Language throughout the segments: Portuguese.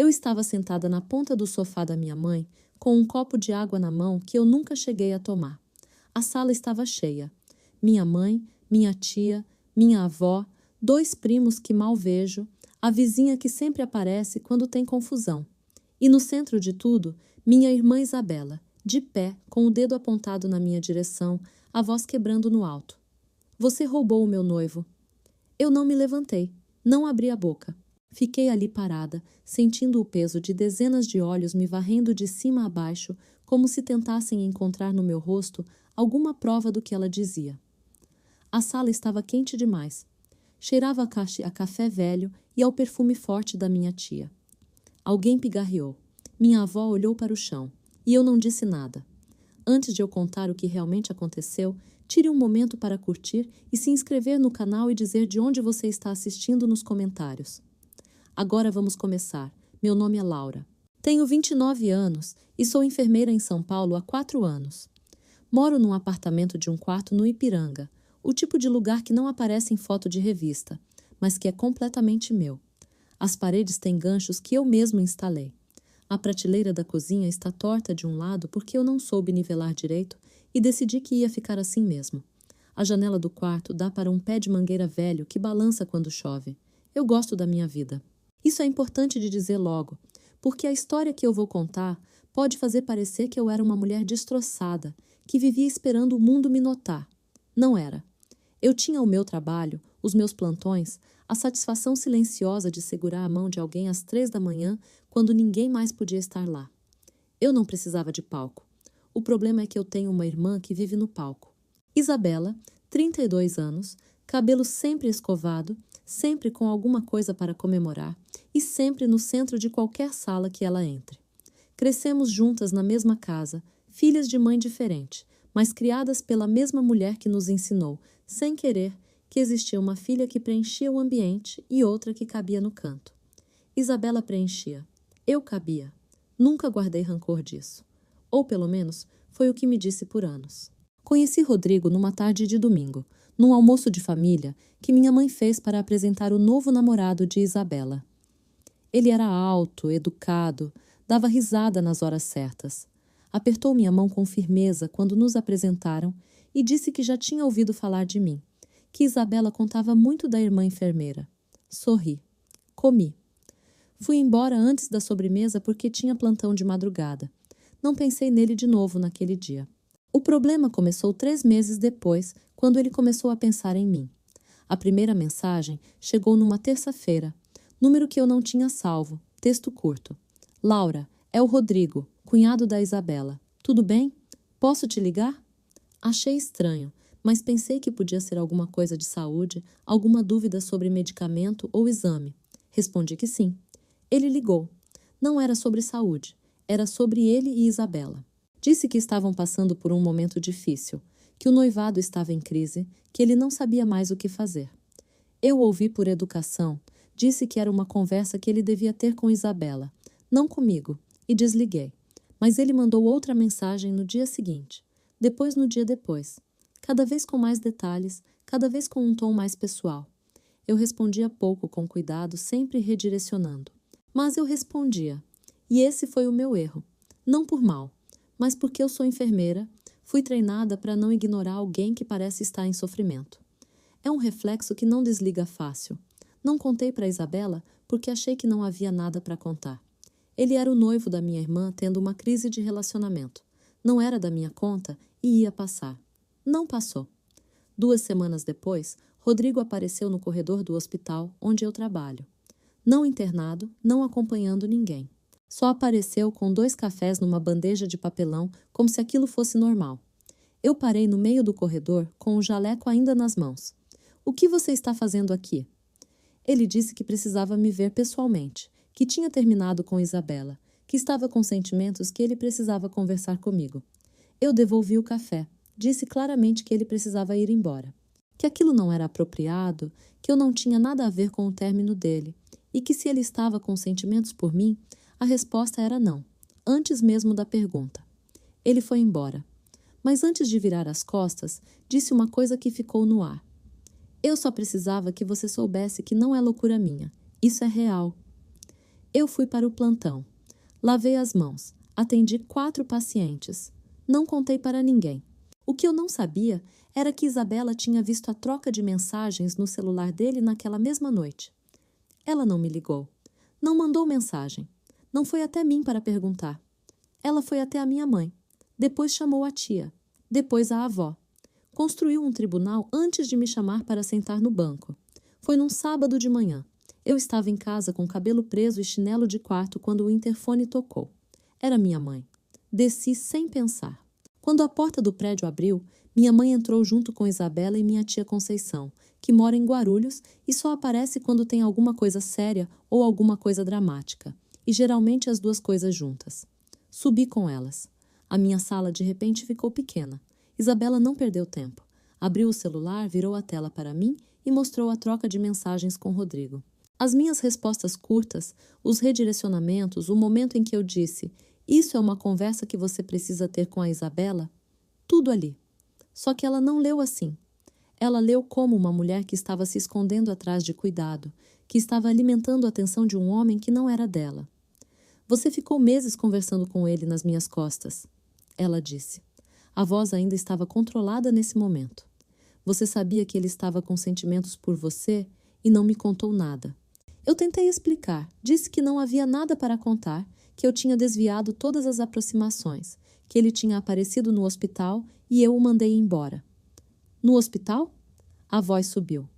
Eu estava sentada na ponta do sofá da minha mãe, com um copo de água na mão que eu nunca cheguei a tomar. A sala estava cheia. Minha mãe, minha tia, minha avó, 2 primos que mal vejo, a vizinha que sempre aparece quando tem confusão. E no centro de tudo, minha irmã Isabela, de pé, com o dedo apontado na minha direção, a voz quebrando no alto. Você roubou o meu noivo. Eu não me levantei, não abri a boca. Fiquei ali parada, sentindo o peso de dezenas de olhos me varrendo de cima a baixo, como se tentassem encontrar no meu rosto alguma prova do que ela dizia. A sala estava quente demais. Cheirava a café velho e ao perfume forte da minha tia. Alguém pigarreou. Minha avó olhou para o chão, e eu não disse nada. Antes de eu contar o que realmente aconteceu, tire um momento para curtir e se inscrever no canal e dizer de onde você está assistindo nos comentários. Agora vamos começar. Meu nome é Laura. Tenho 29 anos e sou enfermeira em São Paulo há 4 anos. Moro num apartamento de um quarto no Ipiranga, o tipo de lugar que não aparece em foto de revista, mas que é completamente meu. As paredes têm ganchos que eu mesmo instalei. A prateleira da cozinha está torta de um lado porque eu não soube nivelar direito e decidi que ia ficar assim mesmo. A janela do quarto dá para um pé de mangueira velho que balança quando chove. Eu gosto da minha vida. Isso é importante de dizer logo, porque a história que eu vou contar pode fazer parecer que eu era uma mulher destroçada, que vivia esperando o mundo me notar. Não era. Eu tinha o meu trabalho, os meus plantões, a satisfação silenciosa de segurar a mão de alguém às 3 da manhã, quando ninguém mais podia estar lá. Eu não precisava de palco. O problema é que eu tenho uma irmã que vive no palco. Isabela, 32 anos, cabelo sempre escovado, sempre com alguma coisa para comemorar e sempre no centro de qualquer sala que ela entre. Crescemos juntas na mesma casa, filhas de mãe diferente, mas criadas pela mesma mulher que nos ensinou, sem querer, que existia uma filha que preenchia o ambiente e outra que cabia no canto. Isabela preenchia. Eu cabia. Nunca guardei rancor disso. Ou, pelo menos, foi o que me disse por anos. Conheci Rodrigo numa tarde de domingo, num almoço de família que minha mãe fez para apresentar o novo namorado de Isabela. Ele era alto, educado, dava risada nas horas certas. Apertou minha mão com firmeza quando nos apresentaram e disse que já tinha ouvido falar de mim, que Isabela contava muito da irmã enfermeira. Sorri. Comi. Fui embora antes da sobremesa porque tinha plantão de madrugada. Não pensei nele de novo naquele dia. O problema começou 3 meses depois, quando ele começou a pensar em mim. A primeira mensagem chegou numa terça-feira, número que eu não tinha salvo, texto curto. Laura, é o Rodrigo, cunhado da Isabela. Tudo bem? Posso te ligar? Achei estranho, mas pensei que podia ser alguma coisa de saúde, alguma dúvida sobre medicamento ou exame. Respondi que sim. Ele ligou. Não era sobre saúde, era sobre ele e Isabela. Disse que estavam passando por um momento difícil, que o noivado estava em crise, que ele não sabia mais o que fazer. Eu ouvi por educação, disse que era uma conversa que ele devia ter com Isabela, não comigo, e desliguei. Mas ele mandou outra mensagem no dia seguinte, depois no dia depois, cada vez com mais detalhes, cada vez com um tom mais pessoal. Eu respondia pouco com cuidado, sempre redirecionando. Mas eu respondia, e esse foi o meu erro, não por mal, mas porque eu sou enfermeira, fui treinada para não ignorar alguém que parece estar em sofrimento. É um reflexo que não desliga fácil. Não contei para Isabela porque achei que não havia nada para contar. Ele era o noivo da minha irmã tendo uma crise de relacionamento. Não era da minha conta e ia passar. Não passou. 2 semanas depois, Rodrigo apareceu no corredor do hospital onde eu trabalho. Não internado, não acompanhando ninguém. Só apareceu com 2 cafés numa bandeja de papelão, como se aquilo fosse normal. Eu parei no meio do corredor, com o jaleco ainda nas mãos. O que você está fazendo aqui? Ele disse que precisava me ver pessoalmente, que tinha terminado com Isabela, que estava com sentimentos que ele precisava conversar comigo. Eu devolvi o café. Disse claramente que ele precisava ir embora. Que aquilo não era apropriado, que eu não tinha nada a ver com o término dele, e que se ele estava com sentimentos por mim, a resposta era não, antes mesmo da pergunta. Ele foi embora. Mas antes de virar as costas, disse uma coisa que ficou no ar. Eu só precisava que você soubesse que não é loucura minha. Isso é real. Eu fui para o plantão. Lavei as mãos. Atendi 4 pacientes. Não contei para ninguém. O que eu não sabia era que Isabela tinha visto a troca de mensagens no celular dele naquela mesma noite. Ela não me ligou. Não mandou mensagem. Não foi até mim para perguntar. Ela foi até a minha mãe. Depois chamou a tia. Depois a avó. Construiu um tribunal antes de me chamar para sentar no banco. Foi num sábado de manhã. Eu estava em casa com o cabelo preso e chinelo de quarto quando o interfone tocou. Era minha mãe. Desci sem pensar. Quando a porta do prédio abriu, minha mãe entrou junto com Isabela e minha tia Conceição, que mora em Guarulhos e só aparece quando tem alguma coisa séria ou alguma coisa dramática, e geralmente as 2 coisas juntas. Subi com elas. A minha sala de repente ficou pequena. Isabela não perdeu tempo. Abriu o celular, virou a tela para mim e mostrou a troca de mensagens com Rodrigo. As minhas respostas curtas, os redirecionamentos, o momento em que eu disse "Isso é uma conversa que você precisa ter com a Isabela", tudo ali. Só que ela não leu assim. Ela leu como uma mulher que estava se escondendo atrás de cuidado, que estava alimentando a atenção de um homem que não era dela. "Você ficou meses conversando com ele nas minhas costas", ela disse. A voz ainda estava controlada nesse momento. "Você sabia que ele estava com sentimentos por você e não me contou nada." Eu tentei explicar, disse que não havia nada para contar, que eu tinha desviado todas as aproximações, que ele tinha aparecido no hospital e eu o mandei embora. "No hospital?" A voz subiu.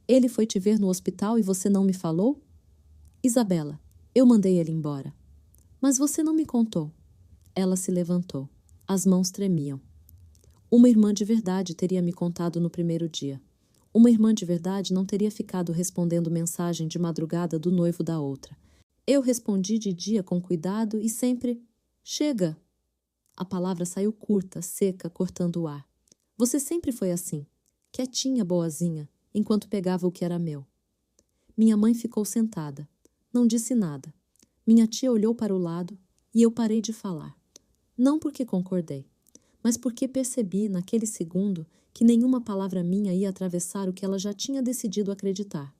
"Ele foi te ver no hospital e você não me falou?" "Isabela, eu mandei ele embora." "Mas você não me contou." Ela se levantou. As mãos tremiam. Uma irmã de verdade teria me contado no primeiro dia. Uma irmã de verdade não teria ficado respondendo mensagem de madrugada do noivo da outra. Eu respondi de dia com cuidado e sempre "Chega!" A palavra saiu curta, seca, cortando o ar. "Você sempre foi assim, quietinha, boazinha, enquanto pegava o que era meu." Minha mãe ficou sentada. Não disse nada. Minha tia olhou para o lado e eu parei de falar. Não porque concordei, mas porque percebi, naquele segundo, que nenhuma palavra minha ia atravessar o que ela já tinha decidido acreditar.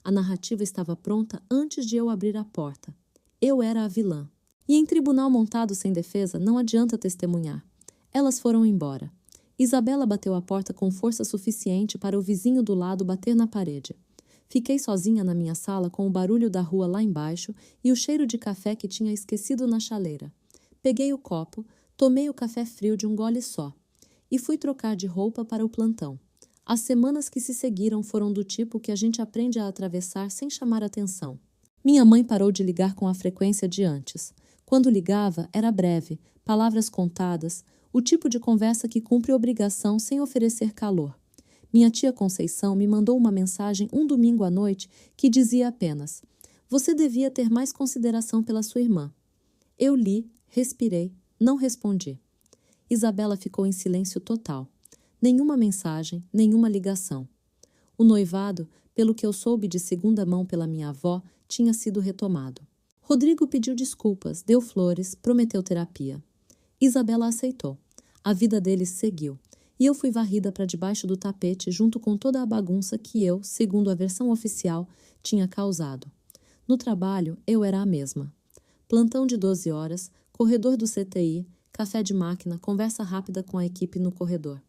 A narrativa estava pronta antes de eu abrir a porta. Eu era a vilã. E em tribunal montado sem defesa não adianta testemunhar. Elas foram embora. Isabela bateu a porta com força suficiente para o vizinho do lado bater na parede. Fiquei sozinha na minha sala com o barulho da rua lá embaixo e o cheiro de café que tinha esquecido na chaleira. Peguei o copo, tomei o café frio de um gole só e fui trocar de roupa para o plantão. As semanas que se seguiram foram do tipo que a gente aprende a atravessar sem chamar atenção. Minha mãe parou de ligar com a frequência de antes. Quando ligava, era breve, palavras contadas, o tipo de conversa que cumpre obrigação sem oferecer calor. Minha tia Conceição me mandou uma mensagem um domingo à noite que dizia apenas: "Você devia ter mais consideração pela sua irmã." Eu li, respirei, não respondi. Isabela ficou em silêncio total. Nenhuma mensagem, nenhuma ligação. O noivado, pelo que eu soube de segunda mão pela minha avó, tinha sido retomado. Rodrigo pediu desculpas, deu flores, prometeu terapia. Isabela aceitou. A vida deles seguiu. E eu fui varrida para debaixo do tapete junto com toda a bagunça que eu, segundo a versão oficial, tinha causado. No trabalho, eu era a mesma. Plantão de 12 horas, corredor do CTI, café de máquina, conversa rápida com a equipe no corredor.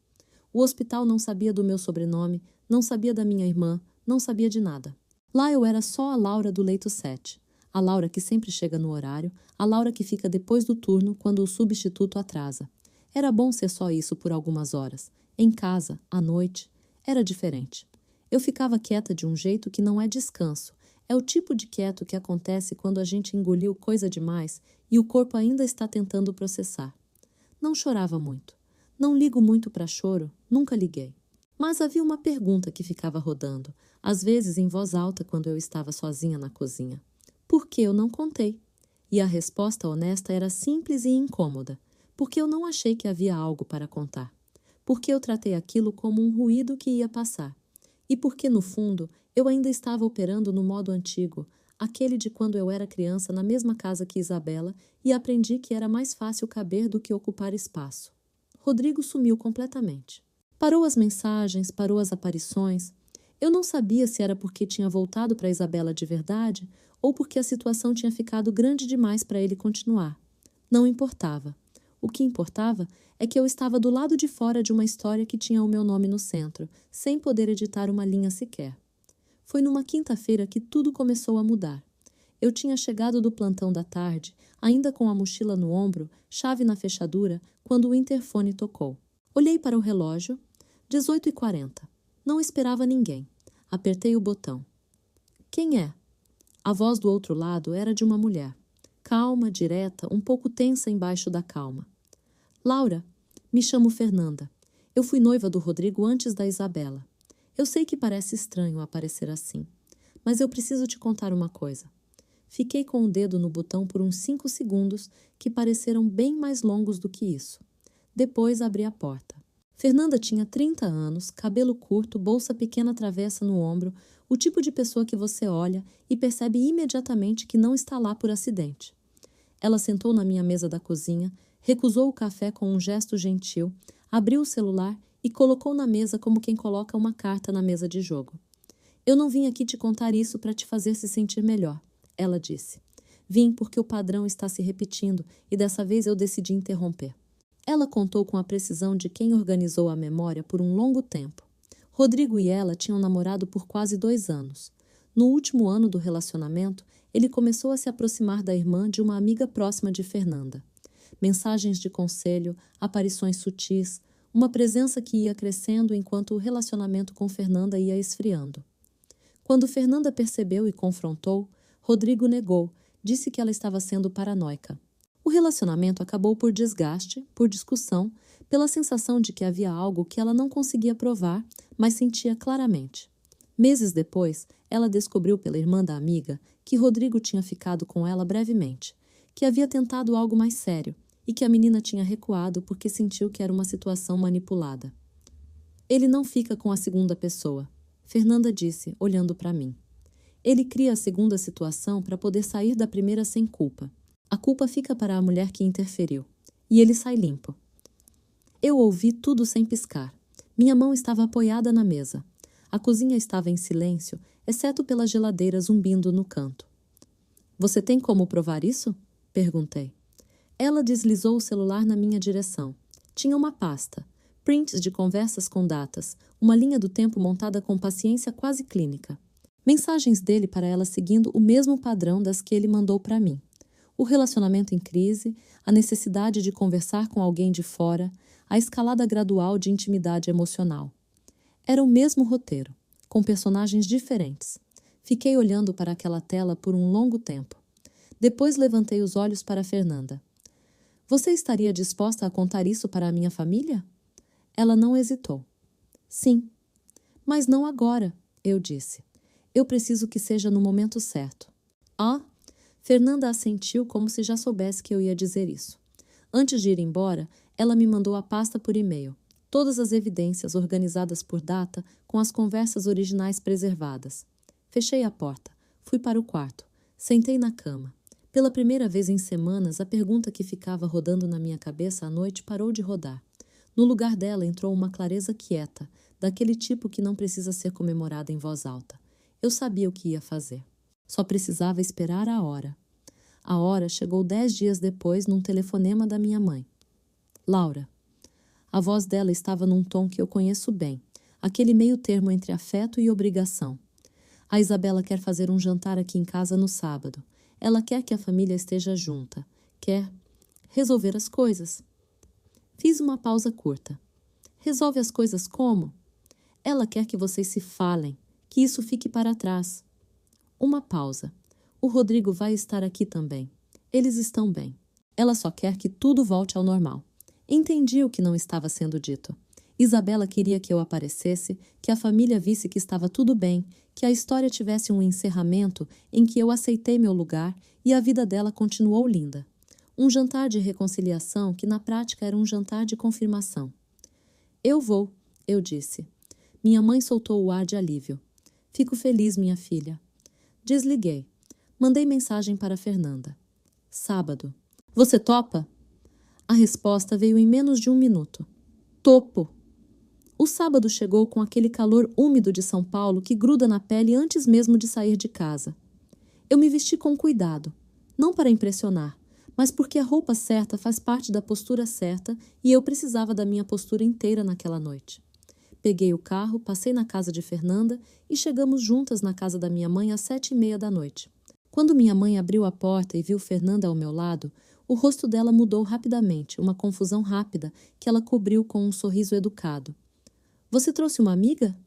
O hospital não sabia do meu sobrenome, não sabia da minha irmã, não sabia de nada. Lá eu era só a Laura do leito 7. A Laura que sempre chega no horário, a Laura que fica depois do turno quando o substituto atrasa. Era bom ser só isso por algumas horas. Em casa, à noite, era diferente. Eu ficava quieta de um jeito que não é descanso. É o tipo de quieto que acontece quando a gente engoliu coisa demais e o corpo ainda está tentando processar. Não chorava muito. Não ligo muito para choro, nunca liguei. Mas havia uma pergunta que ficava rodando, às vezes em voz alta quando eu estava sozinha na cozinha. Por que eu não contei? E a resposta honesta era simples e incômoda. Porque eu não achei que havia algo para contar. Porque eu tratei aquilo como um ruído que ia passar. E porque, no fundo, eu ainda estava operando no modo antigo, aquele de quando eu era criança na mesma casa que Isabela e aprendi que era mais fácil caber do que ocupar espaço. Rodrigo sumiu completamente. Parou as mensagens, parou as aparições. Eu não sabia se era porque tinha voltado para Isabela de verdade ou porque a situação tinha ficado grande demais para ele continuar. Não importava. O que importava é que eu estava do lado de fora de uma história que tinha o meu nome no centro, sem poder editar uma linha sequer. Foi numa quinta-feira que tudo começou a mudar. Eu tinha chegado do plantão da tarde, ainda com a mochila no ombro, chave na fechadura, quando o interfone tocou. Olhei para o relógio. 18h40. Não esperava ninguém. Apertei o botão. Quem é? A voz do outro lado era de uma mulher. Calma, direta, um pouco tensa embaixo da calma. Laura, me chamo Fernanda. Eu fui noiva do Rodrigo antes da Isabela. Eu sei que parece estranho aparecer assim, mas eu preciso te contar uma coisa. Fiquei com o dedo no botão por uns 5 segundos que pareceram bem mais longos do que isso. Depois abri a porta. Fernanda tinha 30 anos, cabelo curto, bolsa pequena travessa no ombro, o tipo de pessoa que você olha e percebe imediatamente que não está lá por acidente. Ela sentou na minha mesa da cozinha, recusou o café com um gesto gentil, abriu o celular e colocou na mesa como quem coloca uma carta na mesa de jogo. Eu não vim aqui te contar isso para te fazer se sentir melhor, ela disse. Vim porque o padrão está se repetindo e dessa vez eu decidi interromper. Ela contou com a precisão de quem organizou a memória por um longo tempo. Rodrigo e ela tinham namorado por quase 2 anos. No último ano do relacionamento, ele começou a se aproximar da irmã de uma amiga próxima de Fernanda. Mensagens de conselho, aparições sutis, uma presença que ia crescendo enquanto o relacionamento com Fernanda ia esfriando. Quando Fernanda percebeu e confrontou, Rodrigo negou, disse que ela estava sendo paranoica. O relacionamento acabou por desgaste, por discussão, pela sensação de que havia algo que ela não conseguia provar, mas sentia claramente. Meses depois, ela descobriu pela irmã da amiga que Rodrigo tinha ficado com ela brevemente, que havia tentado algo mais sério e que a menina tinha recuado porque sentiu que era uma situação manipulada. Ele não fica com a segunda pessoa, Fernanda disse, olhando para mim. Ele cria a segunda situação para poder sair da primeira sem culpa. A culpa fica para a mulher que interferiu. E ele sai limpo. Eu ouvi tudo sem piscar. Minha mão estava apoiada na mesa. A cozinha estava em silêncio, exceto pela geladeira zumbindo no canto. Você tem como provar isso? Perguntei. Ela deslizou o celular na minha direção. Tinha uma pasta, prints de conversas com datas, uma linha do tempo montada com paciência quase clínica. Mensagens dele para ela seguindo o mesmo padrão das que ele mandou para mim. O relacionamento em crise, a necessidade de conversar com alguém de fora, a escalada gradual de intimidade emocional. Era o mesmo roteiro, com personagens diferentes. Fiquei olhando para aquela tela por um longo tempo. Depois levantei os olhos para Fernanda. Você estaria disposta a contar isso para a minha família? Ela não hesitou. Sim. Mas não agora, eu disse. Eu preciso que seja no momento certo. Ah? Fernanda assentiu como se já soubesse que eu ia dizer isso. Antes de ir embora, ela me mandou a pasta por e-mail. Todas as evidências organizadas por data, com as conversas originais preservadas. Fechei a porta. Fui para o quarto. Sentei na cama. Pela primeira vez em semanas, a pergunta que ficava rodando na minha cabeça à noite parou de rodar. No lugar dela entrou uma clareza quieta, daquele tipo que não precisa ser comemorada em voz alta. Eu sabia o que ia fazer. Só precisava esperar a hora. A hora chegou 10 dias depois num telefonema da minha mãe. Laura. A voz dela estava num tom que eu conheço bem, aquele meio termo entre afeto e obrigação. A Isabela quer fazer um jantar aqui em casa no sábado. Ela quer que a família esteja junta. Quer resolver as coisas. Fiz uma pausa curta. Resolve as coisas como? Ela quer que vocês se falem, que isso fique para trás. Uma pausa. O Rodrigo vai estar aqui também. Eles estão bem. Ela só quer que tudo volte ao normal. Entendi o que não estava sendo dito. Isabela queria que eu aparecesse, que a família visse que estava tudo bem, que a história tivesse um encerramento em que eu aceitei meu lugar e a vida dela continuou linda. Um jantar de reconciliação que na prática era um jantar de confirmação. Eu vou, eu disse. Minha mãe soltou o ar de alívio. Fico feliz, minha filha. Desliguei. Mandei mensagem para Fernanda. Sábado. Você topa? A resposta veio em menos de 1 minuto. Topo. O sábado chegou com aquele calor úmido de São Paulo que gruda na pele antes mesmo de sair de casa. Eu me vesti com cuidado, não para impressionar, mas porque a roupa certa faz parte da postura certa e eu precisava da minha postura inteira naquela noite. Peguei o carro, passei na casa de Fernanda e chegamos juntas na casa da minha mãe às 7h30 da noite. Quando minha mãe abriu a porta e viu Fernanda ao meu lado, o rosto dela mudou rapidamente, uma confusão rápida que ela cobriu com um sorriso educado. Você trouxe uma amiga?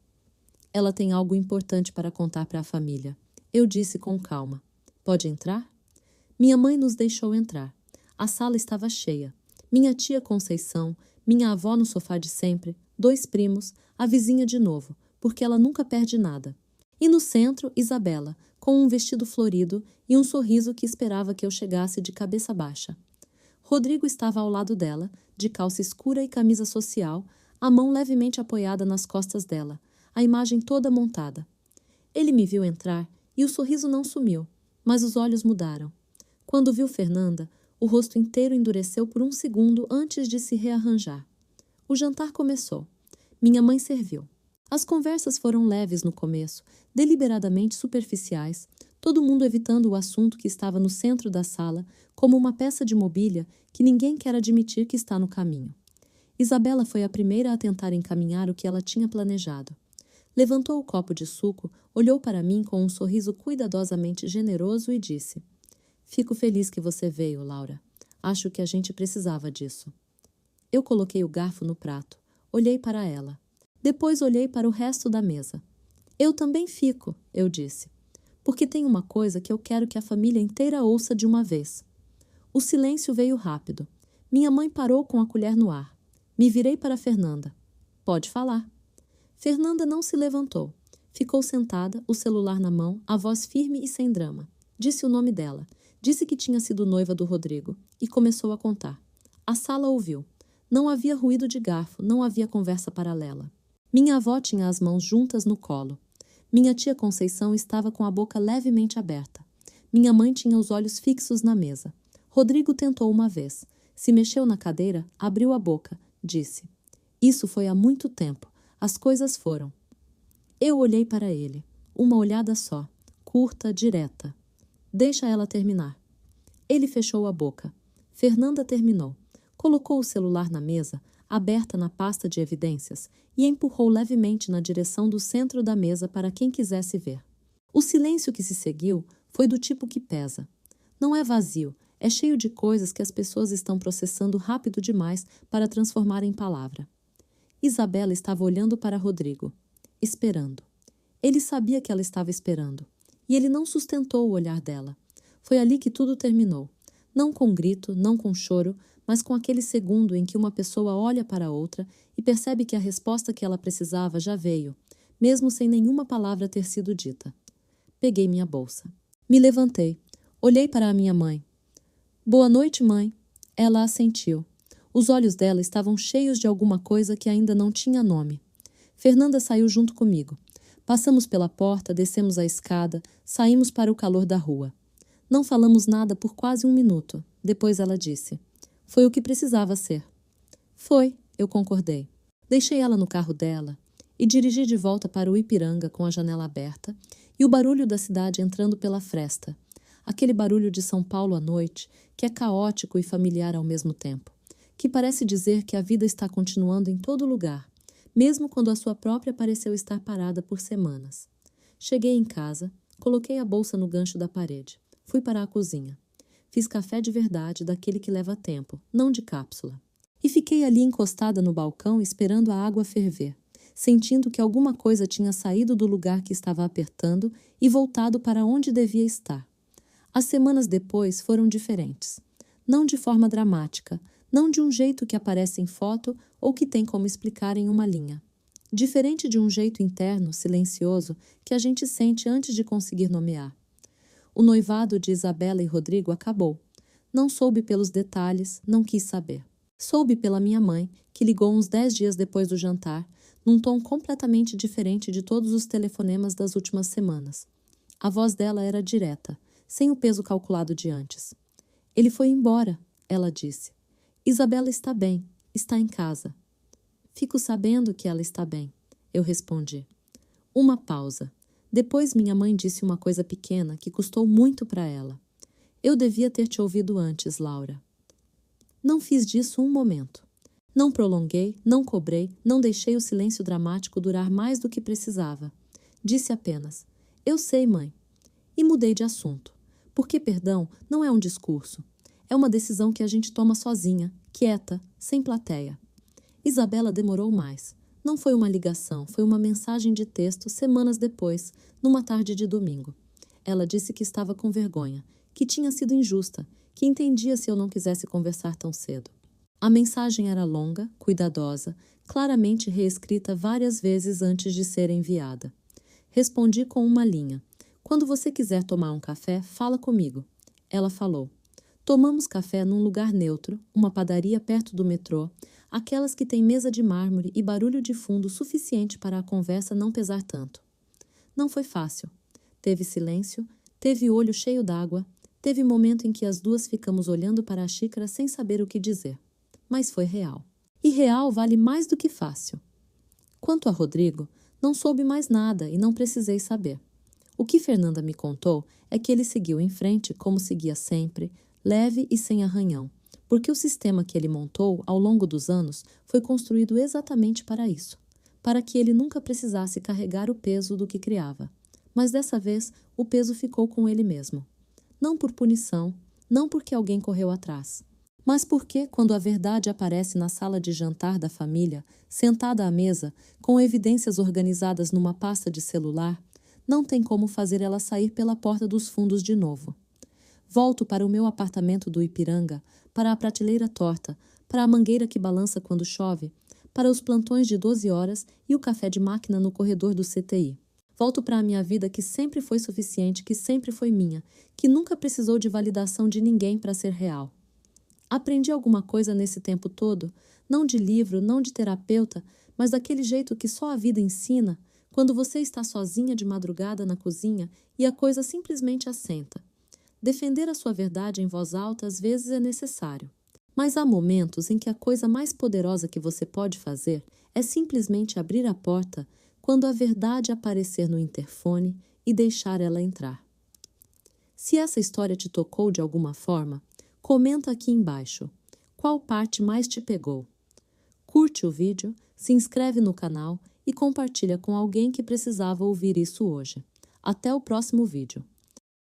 Ela tem algo importante para contar para a família. Eu disse com calma. Pode entrar? Minha mãe nos deixou entrar. A sala estava cheia. Minha tia Conceição, minha avó no sofá de sempre, 2 primos, a vizinha de novo, porque ela nunca perde nada. E no centro, Isabela, com um vestido florido e um sorriso que esperava que eu chegasse de cabeça baixa. Rodrigo estava ao lado dela, de calça escura e camisa social, a mão levemente apoiada nas costas dela, a imagem toda montada. Ele me viu entrar e o sorriso não sumiu, mas os olhos mudaram. Quando viu Fernanda, o rosto inteiro endureceu por um segundo antes de se rearranjar. O jantar começou. Minha mãe serviu. As conversas foram leves no começo, deliberadamente superficiais, todo mundo evitando o assunto que estava no centro da sala, como uma peça de mobília que ninguém quer admitir que está no caminho. Isabela foi a primeira a tentar encaminhar o que ela tinha planejado. Levantou o copo de suco, olhou para mim com um sorriso cuidadosamente generoso e disse: Fico feliz que você veio, Laura. Acho que a gente precisava disso. Eu coloquei o garfo no prato. Olhei para ela. Depois olhei para o resto da mesa. Eu também fico, eu disse, porque tem uma coisa que eu quero que a família inteira ouça de uma vez. O silêncio veio rápido. Minha mãe parou com a colher no ar. Me virei para Fernanda. Pode falar. Fernanda não se levantou. Ficou sentada, o celular na mão, a voz firme e sem drama. Disse o nome dela. Disse que tinha sido noiva do Rodrigo e começou a contar. A sala ouviu. Não havia ruído de garfo, não havia conversa paralela. Minha avó tinha as mãos juntas no colo. Minha tia Conceição estava com a boca levemente aberta. Minha mãe tinha os olhos fixos na mesa. Rodrigo tentou uma vez. Se mexeu na cadeira, abriu a boca, disse. Isso foi há muito tempo. As coisas foram. Eu olhei para ele. Uma olhada só. Curta, direta. Deixa ela terminar. Ele fechou a boca. Fernanda terminou. Colocou o celular na mesa, aberta na pasta de evidências, e empurrou levemente na direção do centro da mesa para quem quisesse ver. O silêncio que se seguiu foi do tipo que pesa. Não é vazio, é cheio de coisas que as pessoas estão processando rápido demais para transformar em palavra. Isabela estava olhando para Rodrigo, esperando. Ele sabia que ela estava esperando, e ele não sustentou o olhar dela. Foi ali que tudo terminou. Não com grito, não com choro, mas com aquele segundo em que uma pessoa olha para a outra e percebe que a resposta que ela precisava já veio, mesmo sem nenhuma palavra ter sido dita. Peguei minha bolsa. Me levantei. Olhei para a minha mãe. Boa noite, mãe. Ela assentiu. Os olhos dela estavam cheios de alguma coisa que ainda não tinha nome. Fernanda saiu junto comigo. Passamos pela porta, descemos a escada, saímos para o calor da rua. Não falamos nada por quase 1 minuto. Depois ela disse: Foi o que precisava ser. Foi, eu concordei. Deixei ela no carro dela e dirigi de volta para o Ipiranga com a janela aberta e o barulho da cidade entrando pela fresta. Aquele barulho de São Paulo à noite, que é caótico e familiar ao mesmo tempo, que parece dizer que a vida está continuando em todo lugar, mesmo quando a sua própria pareceu estar parada por semanas. Cheguei em casa, coloquei a bolsa no gancho da parede. Fui para a cozinha. Fiz café de verdade, daquele que leva tempo, não de cápsula. E fiquei ali encostada no balcão esperando a água ferver, sentindo que alguma coisa tinha saído do lugar que estava apertando e voltado para onde devia estar. As semanas depois foram diferentes. Não de forma dramática, não de um jeito que aparece em foto ou que tem como explicar em uma linha. Diferente de um jeito interno, silencioso, que a gente sente antes de conseguir nomear. O noivado de Isabela e Rodrigo acabou. Não soube pelos detalhes, não quis saber. Soube pela minha mãe, que ligou uns 10 dias depois do jantar, num tom completamente diferente de todos os telefonemas das últimas semanas. A voz dela era direta, sem o peso calculado de antes. Ele foi embora, ela disse. Isabela está bem, está em casa. Fico sabendo que ela está bem, eu respondi. Uma pausa. Depois minha mãe disse uma coisa pequena que custou muito para ela. Eu devia ter te ouvido antes, Laura. Não fiz disso um momento. Não prolonguei, não cobrei, não deixei o silêncio dramático durar mais do que precisava. Disse apenas, eu sei, mãe. E mudei de assunto. Porque perdão não é um discurso. É uma decisão que a gente toma sozinha, quieta, sem plateia. Isabela demorou mais. Não foi uma ligação, foi uma mensagem de texto semanas depois, numa tarde de domingo. Ela disse que estava com vergonha, que tinha sido injusta, que entendia se eu não quisesse conversar tão cedo. A mensagem era longa, cuidadosa, claramente reescrita várias vezes antes de ser enviada. Respondi com uma linha. Quando você quiser tomar um café, fala comigo. Ela falou. Tomamos café num lugar neutro, uma padaria perto do metrô, aquelas que têm mesa de mármore e barulho de fundo suficiente para a conversa não pesar tanto. Não foi fácil. Teve silêncio, teve olho cheio d'água, teve momento em que as duas ficamos olhando para a xícara sem saber o que dizer. Mas foi real. E real vale mais do que fácil. Quanto a Rodrigo, não soube mais nada e não precisei saber. O que Fernanda me contou é que ele seguiu em frente como seguia sempre, leve e sem arranhão, porque o sistema que ele montou ao longo dos anos foi construído exatamente para isso, para que ele nunca precisasse carregar o peso do que criava. Mas dessa vez o peso ficou com ele mesmo. Não por punição, não porque alguém correu atrás, mas porque, quando a verdade aparece na sala de jantar da família, sentada à mesa, com evidências organizadas numa pasta de celular, não tem como fazer ela sair pela porta dos fundos de novo. Volto para o meu apartamento do Ipiranga, para a prateleira torta, para a mangueira que balança quando chove, para os plantões de 12 horas e o café de máquina no corredor do CTI. Volto para a minha vida que sempre foi suficiente, que sempre foi minha, que nunca precisou de validação de ninguém para ser real. Aprendi alguma coisa nesse tempo todo, não de livro, não de terapeuta, mas daquele jeito que só a vida ensina, quando você está sozinha de madrugada na cozinha e a coisa simplesmente assenta. Defender a sua verdade em voz alta às vezes é necessário. Mas há momentos em que a coisa mais poderosa que você pode fazer é simplesmente abrir a porta quando a verdade aparecer no interfone e deixar ela entrar. Se essa história te tocou de alguma forma, comenta aqui embaixo. Qual parte mais te pegou? Curte o vídeo, se inscreve no canal e compartilha com alguém que precisava ouvir isso hoje. Até o próximo vídeo.